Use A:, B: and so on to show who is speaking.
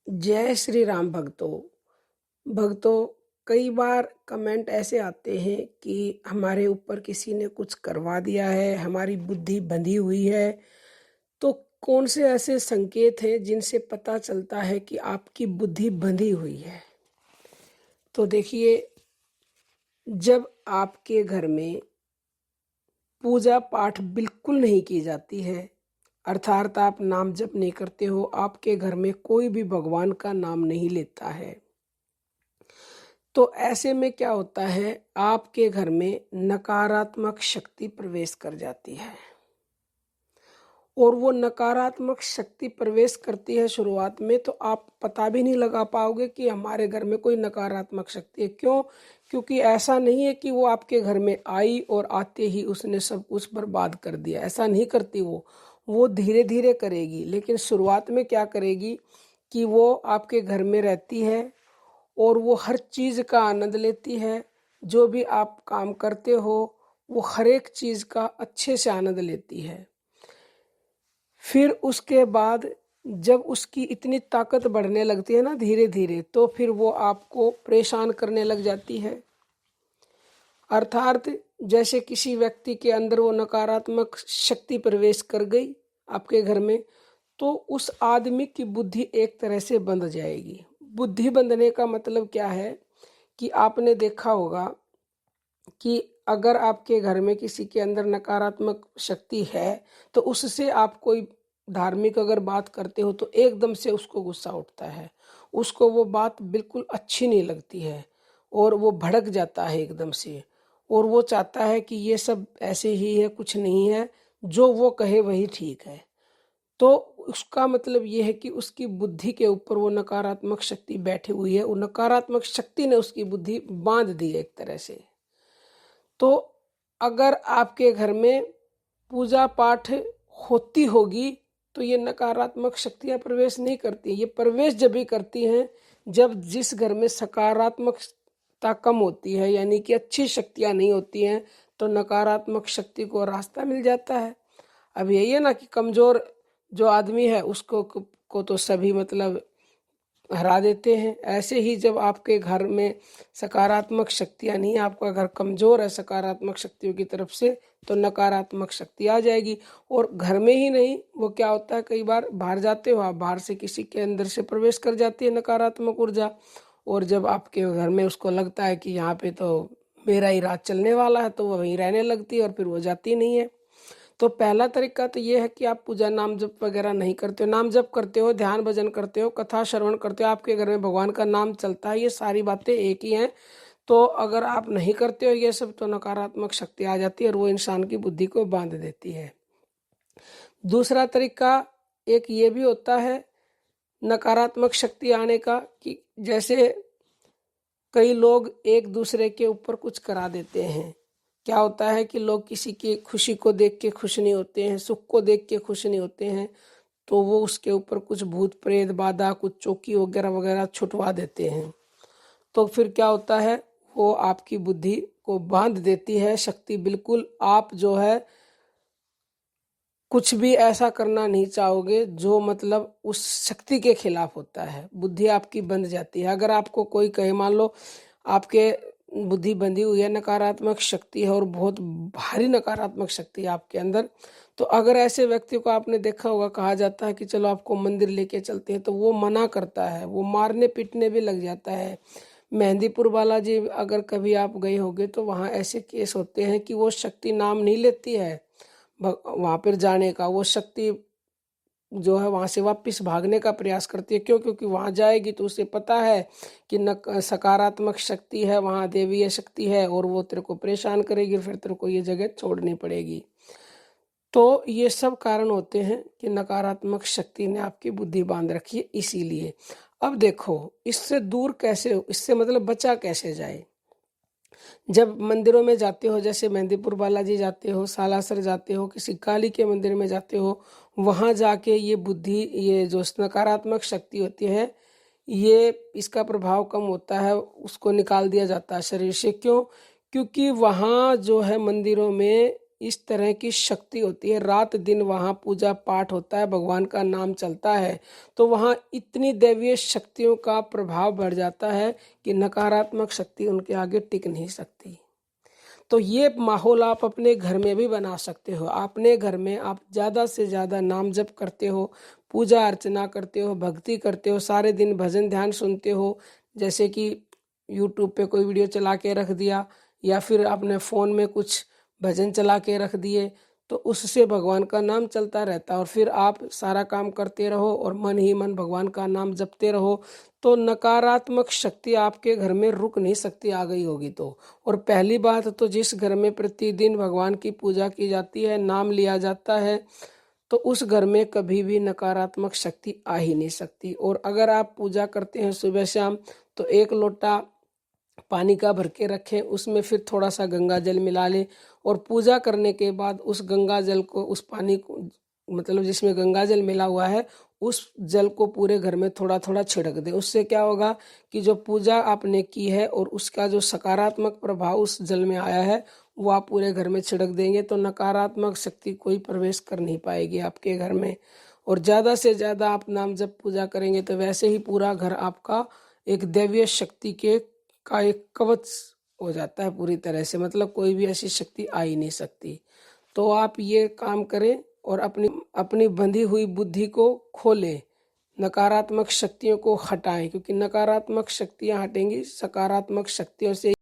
A: जय श्री राम भक्तों। कई बार कमेंट ऐसे आते हैं कि हमारे ऊपर किसी ने कुछ करवा दिया है, हमारी बुद्धि बंधी हुई है। तो कौन से ऐसे संकेत हैं जिनसे पता चलता है कि आपकी बुद्धि बंधी हुई है? तो देखिए, जब आपके घर में पूजा पाठ बिल्कुल नहीं की जाती है, अर्थात आप नाम जप नहीं करते हो, आपके घर में कोई भी भगवान का नाम नहीं लेता है, तो ऐसे में क्या होता है, आपके घर में नकारात्मक शक्ति प्रवेश कर जाती है। और वो नकारात्मक शक्ति प्रवेश करती है शुरुआत में, तो आप पता भी नहीं लगा पाओगे कि हमारे घर में कोई नकारात्मक शक्ति है। क्यों? क्योंकि ऐसा नहीं है कि वो आपके घर में आई और आते ही उसने सब कुछ बर्बाद कर दिया। ऐसा नहीं करती वो धीरे धीरे करेगी। लेकिन शुरुआत में क्या करेगी कि वो आपके घर में रहती है और वो हर चीज़ का आनंद लेती है। जो भी आप काम करते हो वो हर एक चीज़ का अच्छे से आनंद लेती है। फिर उसके बाद जब उसकी इतनी ताकत बढ़ने लगती है ना धीरे धीरे, तो फिर वो आपको परेशान करने लग जाती है। अर्थात जैसे किसी व्यक्ति के अंदर वो नकारात्मक शक्ति प्रवेश कर गई आपके घर में, तो उस आदमी की बुद्धि एक तरह से बंध जाएगी। बुद्धि बंधने का मतलब क्या है कि आपने देखा होगा कि अगर आपके घर में किसी के अंदर नकारात्मक शक्ति है, तो उससे आप कोई धार्मिक अगर बात करते हो तो एकदम से उसको गुस्सा उठता है, उसको वो बात बिल्कुल अच्छी नहीं लगती है और वो भड़क जाता है एकदम से। और वो चाहता है कि ये सब ऐसे ही है, कुछ नहीं है, जो वो कहे वही ठीक है। तो उसका मतलब ये है कि उसकी बुद्धि के ऊपर वो नकारात्मक शक्ति बैठी हुई है। वो नकारात्मक शक्ति ने उसकी बुद्धि बांध दी है एक तरह से। तो अगर आपके घर में पूजा पाठ होती होगी तो ये नकारात्मक शक्तियां प्रवेश नहीं करती। ये प्रवेश जब भी करती हैं जब जिस घर में सकारात्मकता कम होती है, यानी कि अच्छी शक्तियां नहीं होती हैं, तो नकारात्मक शक्ति को रास्ता मिल जाता है। अब यही है ना कि कमजोर जो आदमी है उसको को तो सभी मतलब हरा देते हैं। ऐसे ही जब आपके घर में सकारात्मक शक्तियां नहीं, आपका घर कमजोर है सकारात्मक शक्तियों की तरफ से, तो नकारात्मक शक्ति आ जाएगी। और घर में ही नहीं, वो क्या होता है, कई बार बाहर जाते हो आप, बाहर से किसी के अंदर से प्रवेश कर जाती है नकारात्मक ऊर्जा, और जब आपके घर में उसको लगता है कि यहाँ पे तो मेरा ही राज चलने वाला है, तो वो वहीं रहने लगती है और फिर वो जाती नहीं है। तो पहला तरीका तो ये है कि आप पूजा नाम जप वगैरह नहीं करते हो। नाम जप करते हो, ध्यान भजन करते हो, कथा श्रवण करते हो, आपके घर में भगवान का नाम चलता है, ये सारी बातें एक ही हैं। तो अगर आप नहीं करते हो ये सब, तो नकारात्मक शक्ति आ जाती है और वो इंसान की बुद्धि को बांध देती है। दूसरा तरीका एक ये भी होता है नकारात्मक शक्ति आने का, कि जैसे कई लोग एक दूसरे के ऊपर कुछ करा देते हैं। क्या होता है कि लोग किसी की खुशी को देख के खुश नहीं होते हैं, सुख को देख के खुश नहीं होते हैं, तो वो उसके ऊपर कुछ भूत प्रेत बाधा, कुछ चौकी वगैरह वगैरह छुटवा देते हैं। तो फिर क्या होता है, वो आपकी बुद्धि को बांध देती है शक्ति। बिल्कुल आप जो है कुछ भी ऐसा करना नहीं चाहोगे जो मतलब उस शक्ति के खिलाफ होता है। बुद्धि आपकी बंध जाती है। अगर आपको कोई कहे, मान लो आपके बुद्धि बंधी हुई है, नकारात्मक शक्ति है और बहुत भारी नकारात्मक शक्ति है आपके अंदर, तो अगर ऐसे व्यक्ति को आपने देखा होगा, कहा जाता है कि चलो आपको मंदिर लेके चलते हैं, तो वो मना करता है, वो मारने पीटने भी लग जाता है। मेहंदीपुर बालाजी अगर कभी आप गए होगे तो वहाँ ऐसे केस होते हैं कि वो शक्ति नाम नहीं लेती है वहां पर जाने का। वो शक्ति जो है वहां से वापस भागने का प्रयास करती है। क्यों? क्योंकि वहां जाएगी तो उसे पता है कि न सकारात्मक शक्ति है, वहां देवीय शक्ति है और वो तेरे को परेशान करेगी, फिर तेरे को ये जगह छोड़नी पड़ेगी। तो ये सब कारण होते हैं कि नकारात्मक शक्ति ने आपकी बुद्धि बांध रखी है। इसीलिए अब देखो, इससे दूर कैसे, इससे मतलब बचा कैसे जाए। जब मंदिरों में जाते हो, जैसे मेहंदीपुर बालाजी जाते हो, सालासर जाते हो, किसी काली के मंदिर में जाते हो, वहां जाके ये बुद्धि, ये जो नकारात्मक शक्ति होती है, ये इसका प्रभाव कम होता है, उसको निकाल दिया जाता है शरीर से। क्यों? क्योंकि वहाँ जो है मंदिरों में इस तरह की शक्ति होती है, रात दिन वहाँ पूजा पाठ होता है, भगवान का नाम चलता है, तो वहाँ इतनी दैवीय शक्तियों का प्रभाव बढ़ जाता है कि नकारात्मक शक्ति उनके आगे टिक नहीं सकती। तो ये माहौल आप अपने घर में भी बना सकते हो। अपने घर में आप ज़्यादा से ज़्यादा नाम जप करते हो, पूजा अर्चना करते हो, भक्ति करते हो, सारे दिन भजन ध्यान सुनते हो, जैसे कि यूट्यूब पे कोई वीडियो चला के रख दिया या फिर अपने फ़ोन में कुछ भजन चला के रख दिए, तो उससे भगवान का नाम चलता रहता है और फिर आप सारा काम करते रहो और मन ही मन भगवान का नाम जपते रहो, तो नकारात्मक शक्ति आपके घर में रुक नहीं सकती, आ गई होगी तो। और पहली बात तो जिस घर में प्रतिदिन भगवान की पूजा की जाती है, नाम लिया जाता है, तो उस घर में कभी भी नकारात्मक शक्ति आ ही नहीं सकती। और अगर आप पूजा करते हैं सुबह शाम, तो एक लोटा पानी का भर के रखें, उसमें फिर थोड़ा सा गंगा जल मिला लें और पूजा करने के बाद उस गंगा जल को, उस पानी को, मतलब जिसमें गंगा जल मिला हुआ है, उस जल को पूरे घर में थोड़ा थोड़ा छिड़क दें। उससे क्या होगा कि जो पूजा आपने की है और उसका जो सकारात्मक प्रभाव उस जल में आया है, वो आप पूरे घर में छिड़क देंगे, तो नकारात्मक शक्ति कोई प्रवेश कर नहीं पाएगी आपके घर में। और ज़्यादा से ज़्यादा आप नाम जब पूजा करेंगे तो वैसे ही पूरा घर आपका एक दैवीय शक्ति के का एक कवच हो जाता है पूरी तरह से, मतलब कोई भी ऐसी शक्ति आ ही नहीं सकती। तो आप ये काम करें और अपनी अपनी बंधी हुई बुद्धि को खोलें, नकारात्मक शक्तियों को हटाएं, क्योंकि नकारात्मक शक्तियां हटेंगी, सकारात्मक शक्तियों से